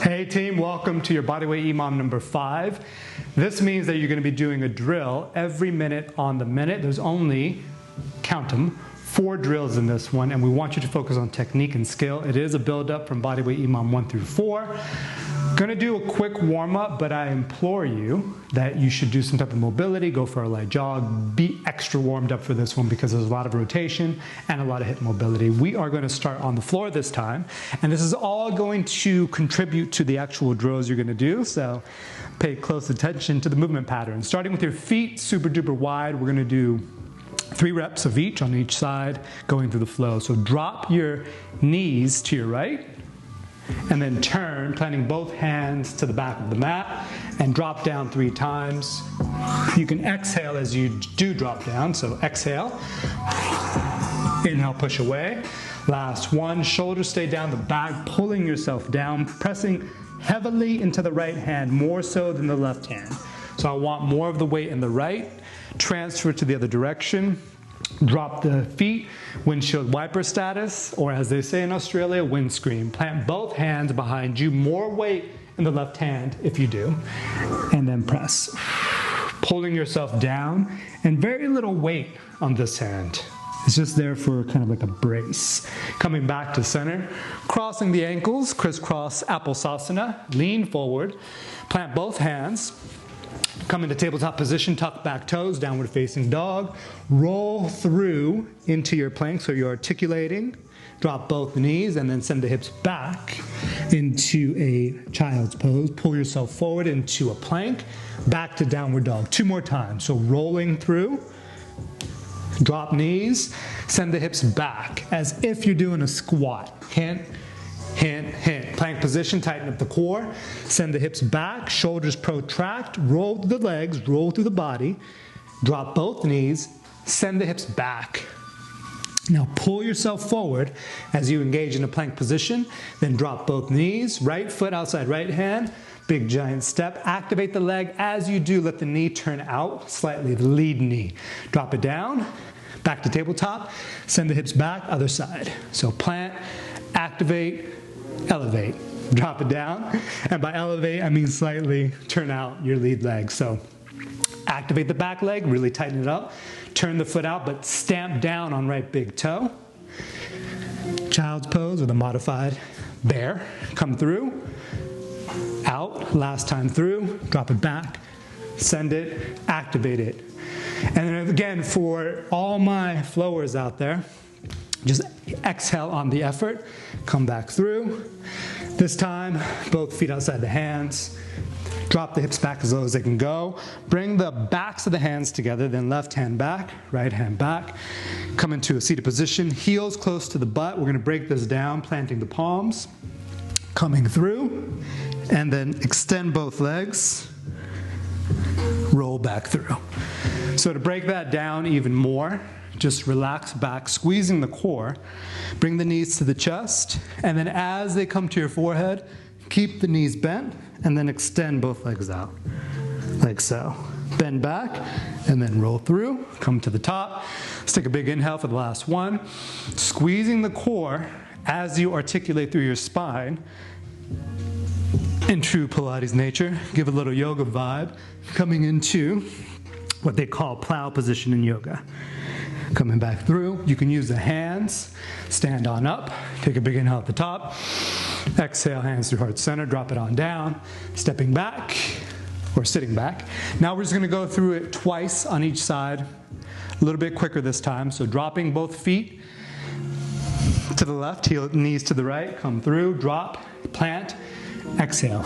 Hey team, welcome to your Bodyweight EMOM number 5. This means that you're going to be doing a drill every minute on the minute. There's only, count them, 4 drills in this one, and we want you to focus on technique and skill. It is a build-up from Bodyweight EMOM 1 through 4. Gonna do a quick warm-up, but I implore you that you should do some type of mobility, go for a light jog, be extra warmed up for this one because there's a lot of rotation and a lot of hip mobility. We are gonna start on the floor this time, and this is all going to contribute to the actual drills you're gonna do, so pay close attention to the movement pattern. Starting with your feet super duper wide, we're gonna do 3 reps of each on each side going through the flow. So drop your knees to your right, and then turn, planting both hands to the back of the mat, and drop down 3 times. You can exhale as you do drop down, so exhale, inhale, push away. Last one, shoulders stay down the back, pulling yourself down, pressing heavily into the right hand, more so than the left hand. So I want more of the weight in the right, transfer to the other direction. Drop the feet, windshield wiper status, or as they say in Australia, windscreen. Plant both hands behind you, more weight in the left hand if you do, and then press. Pulling yourself down, and very little weight on this hand. It's just there for kind of like a brace. Coming back to center, crossing the ankles, crisscross applesauce-ana, lean forward, plant both hands. Come into tabletop position, tuck back toes, downward facing dog. Roll through into your plank so you're articulating. Drop both knees and then send the hips back into a child's pose. Pull yourself forward into a plank, back to downward dog. 2 more times. So rolling through, drop knees, send the hips back as if you're doing a squat. Hint, hint, hint. Plank position, tighten up the core. Send the hips back, shoulders protract, roll the legs, roll through the body. Drop both knees, send the hips back. Now pull yourself forward as you engage in a plank position. Then drop both knees, right foot outside right hand. Big giant step. Activate the leg. As you do, let the knee turn out slightly, the lead knee. Drop it down, back to tabletop. Send the hips back, other side. So plant, activate, elevate. Drop it down, and by elevate I mean slightly turn out your lead leg. So activate the back leg, really tighten it up, turn the foot out but stamp down on right big toe. Child's pose with a modified bear. Come through, out, last time through, drop it back, send it, activate it. And then again, for all my flowers out there, just exhale on the effort, come back through. This time, both feet outside the hands. Drop the hips back as low as they can go. Bring the backs of the hands together, then left hand back, right hand back. Come into a seated position, heels close to the butt. We're gonna break this down, planting the palms, coming through, and then extend both legs, roll back through. So to break that down even more, just relax back, squeezing the core. Bring the knees to the chest, and then as they come to your forehead, keep the knees bent, and then extend both legs out, like so. Bend back, and then roll through, come to the top. Let's take a big inhale for the last one. Squeezing the core as you articulate through your spine. In true Pilates nature, give a little yoga vibe, coming into what they call plow position in yoga. Coming back through, you can use the hands, stand on up, take a big inhale at the top, exhale, hands through heart center, drop it on down, stepping back, or sitting back. Now we're just gonna go through it twice on each side, a little bit quicker this time. So dropping both feet to the left, knees to the right, come through, drop, plant, exhale,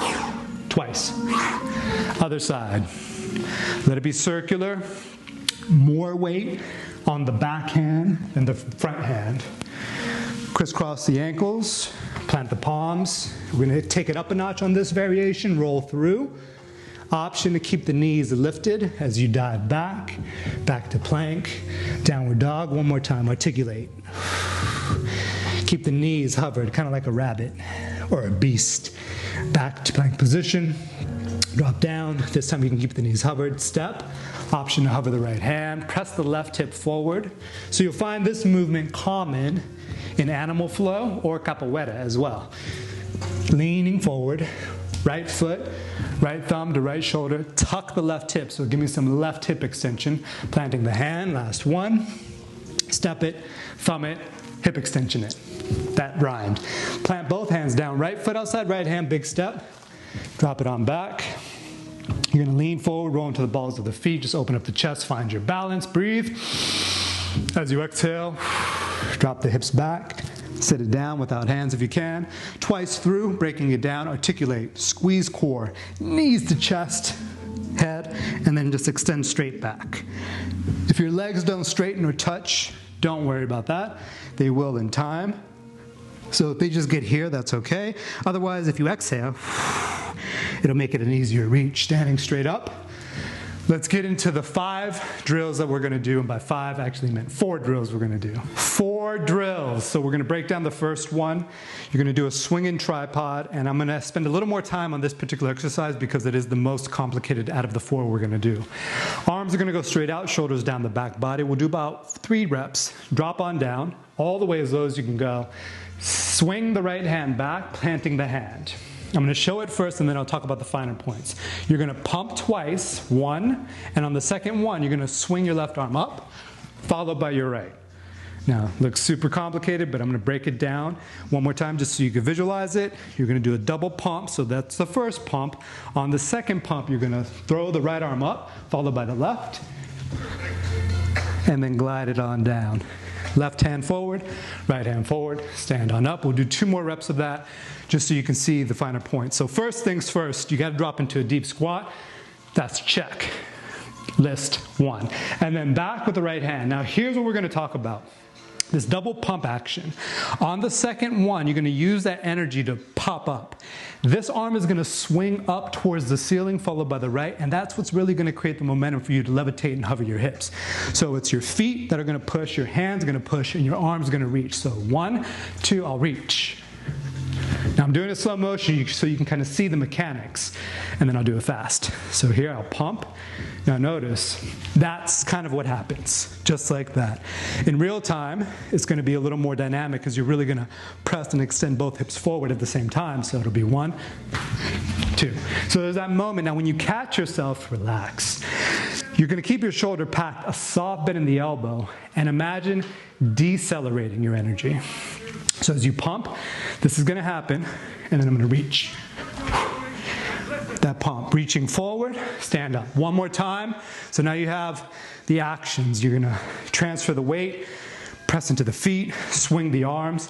twice. Other side. Let it be circular, more weight on the back hand than the front hand. Crisscross the ankles, plant the palms. We're gonna take it up a notch on this variation, roll through. Option to keep the knees lifted as you dive back, back to plank, downward dog. One more time, articulate. Keep the knees hovered, kind of like a rabbit or a beast. Back to plank position, drop down. This time you can keep the knees hovered, step. Option to hover the right hand, press the left hip forward. So you'll find this movement common in animal flow or capoeira as well. Leaning forward, right foot, right thumb to right shoulder, tuck the left hip. So give me some left hip extension. Planting the hand, last one. Step it, thumb it, hip extension it. That rhymed. Plant both hands down, right foot outside, right hand, big step. Drop it on back. You're gonna lean forward, roll into the balls of the feet, just open up the chest, find your balance, breathe. As you exhale, drop the hips back, sit it down without hands if you can. Twice through, breaking it down, articulate, squeeze core, knees to chest, head, and then just extend straight back. If your legs don't straighten or touch, don't worry about that. They will in time. So if they just get here, that's okay. Otherwise, if you exhale, it'll make it an easier reach. Standing straight up. Let's get into the 5 drills that we're gonna do, and by 5 I actually meant 4 drills we're gonna do. 4 drills. So we're gonna break down the first one. You're gonna do a swinging tripod, and I'm gonna spend a little more time on this particular exercise because it is the most complicated out of the 4 we're gonna do. Arms are gonna go straight out, shoulders down the back body. We'll do about 3 reps. Drop on down, all the way as low as you can go. Swing the right hand back, planting the hand. I'm going to show it first and then I'll talk about the finer points. You're going to pump twice, 1, and on the second one, you're going to swing your left arm up, followed by your right. Now, it looks super complicated, but I'm going to break it down one more time just so you can visualize it. You're going to do a double pump, so that's the first pump. On the second pump, you're going to throw the right arm up, followed by the left, and then glide it on down. Left hand forward, right hand forward, stand on up. We'll do 2 more reps of that just so you can see the finer points. So first things first, you got to drop into a deep squat. That's check. List 1. And then back with the right hand. Now here's what we're going to talk about. This double pump action. On the second one, you're going to use that energy to pop up. This arm is going to swing up towards the ceiling, followed by the right, and that's what's really going to create the momentum for you to levitate and hover your hips. So it's your feet that are going to push, your hands are going to push, and your arms are going to reach. So 1, 2, I'll reach. Now I'm doing it slow motion so you can kind of see the mechanics, and then I'll do it fast. So here I'll pump. Now notice, that's kind of what happens, just like that. In real time, it's going to be a little more dynamic because you're really going to press and extend both hips forward at the same time. So it'll be 1, 2. So there's that moment. Now when you catch yourself, relax. You're going to keep your shoulder packed, a soft bend in the elbow, and imagine decelerating your energy. So as you pump, this is going to happen, and then I'm going to reach. That pump, reaching forward, stand up. One more time. So now you have the actions. You're going to transfer the weight, press into the feet, swing the arms,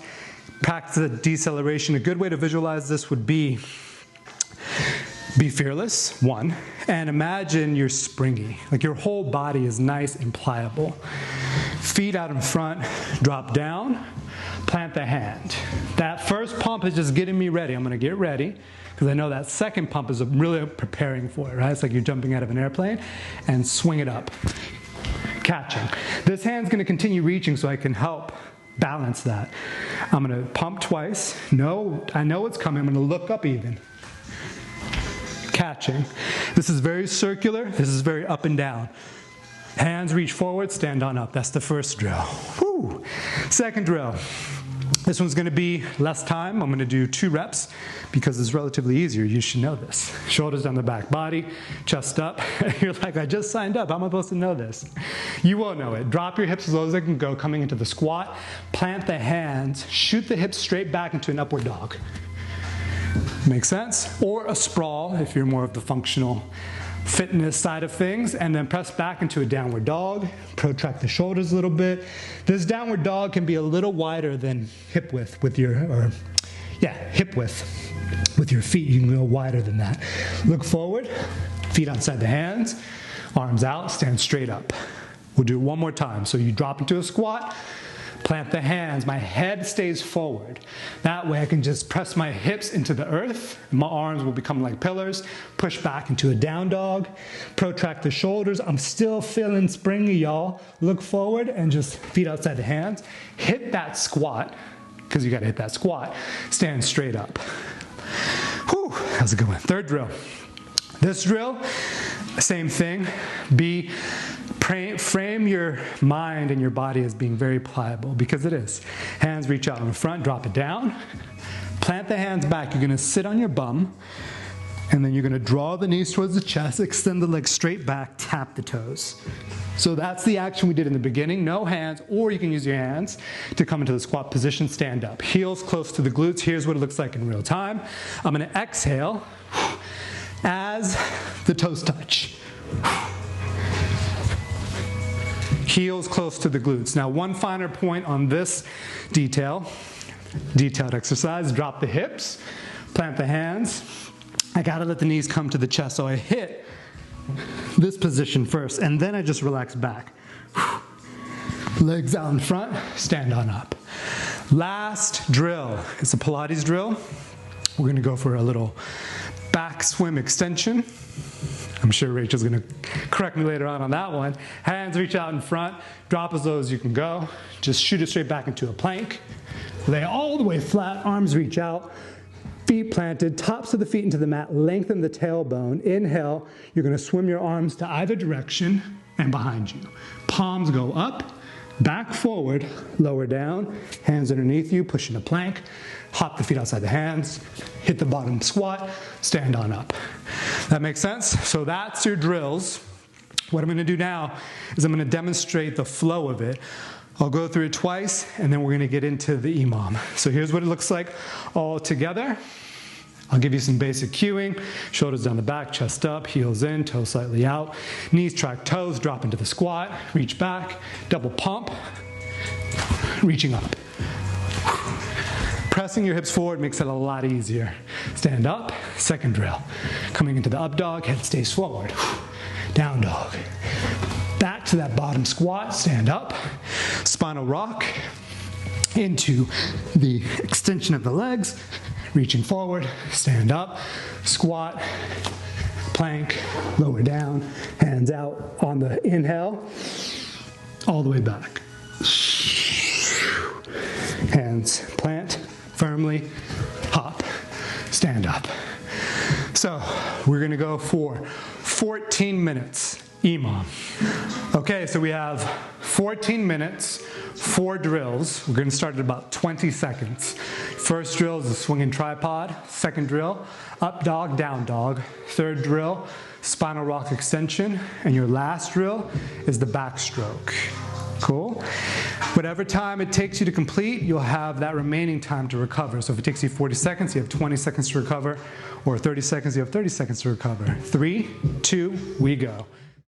practice the deceleration. A good way to visualize this would be fearless, 1, and imagine you're springy, like your whole body is nice and pliable. Feet out in front, drop down, plant the hand. That first pump is just getting me ready. I'm going to get ready because I know that second pump is really preparing for it, right? It's like you're jumping out of an airplane, and swing it up, catching. This hand's going to continue reaching so I can help balance that. I'm going to pump twice. No, I know it's coming. I'm going to look up even. Catching. This is very circular. This is very up and down. Hands reach forward, stand on up. That's the first drill. Woo. Second drill. This one's going to be less time. I'm going to do 2 reps because it's relatively easier. You should know this. Shoulders down the back body, chest up. You're like, I just signed up. How am I supposed to know this? You won't know it. Drop your hips as low as they can go, coming into the squat. Plant the hands. Shoot the hips straight back into an upward dog. Make sense? Or a sprawl if you're more of the functional fitness side of things, and then press back into a downward dog. Protract the shoulders a little bit. This downward dog can be a little wider than hip width with your, hip width with your feet. You can go wider than that. Look forward, feet outside the hands, arms out, stand straight up. We'll do it one more time. So you drop into a squat, plant the hands, my head stays forward. That way I can just press my hips into the earth, and my arms will become like pillars, push back into a down dog, protract the shoulders. I'm still feeling springy, y'all. Look forward and just feet outside the hands. Hit that squat, because you gotta hit that squat. Stand straight up. Whew, that was a good one. Third drill. This drill, same thing. Frame your mind and your body as being very pliable, because it is. Hands reach out in front, drop it down. Plant the hands back. You're gonna sit on your bum, and then you're gonna draw the knees towards the chest, extend the legs straight back, tap the toes. So that's the action we did in the beginning. No hands, or you can use your hands to come into the squat position, stand up. Heels close to the glutes. Here's what it looks like in real time. I'm gonna exhale as the toes touch. Heels close to the glutes. Now, one finer point on this detailed exercise, drop the hips, plant the hands. I gotta let the knees come to the chest, so I hit this position first, and then I just relax back. Legs out in front, stand on up. Last drill, it's a Pilates drill. We're gonna go for a little back swim extension. I'm sure Rachel's gonna correct me later on that one. Hands reach out in front, drop as low as you can go. Just shoot it straight back into a plank. Lay all the way flat, arms reach out. Feet planted, tops of the feet into the mat, lengthen the tailbone. Inhale, you're gonna swim your arms to either direction and behind you. Palms go up, back forward, lower down, hands underneath you, push into plank, hop the feet outside the hands, hit the bottom squat, stand on up. That makes sense? So that's your drills. What I'm gonna do now is I'm gonna demonstrate the flow of it. I'll go through it twice, and then we're gonna get into the EMOM. So here's what it looks like all together. I'll give you some basic cueing. Shoulders down the back, chest up, heels in, toes slightly out. Knees track toes, drop into the squat, reach back, double pump, reaching up. Pressing your hips forward makes it a lot easier. Stand up, second drill. Coming into the up dog, head stays forward. Down dog. Back to that bottom squat, stand up. Spinal rock into the extension of the legs, reaching forward, stand up, squat, plank, lower down, hands out on the inhale, all the way back. Hands plant firmly, hop, stand up. So we're gonna go for 14 minutes, EMOM. Okay, so we have 14 minutes, 4 drills. We're gonna start at about 20 seconds. First drill is the swinging tripod. Second drill, up dog, down dog. Third drill, spinal rock extension. And your last drill is the backstroke. Cool? Whatever time it takes you to complete, you'll have that remaining time to recover. So if it takes you 40 seconds, you have 20 seconds to recover, or 30 seconds, you have 30 seconds to recover. 3, 2, we go.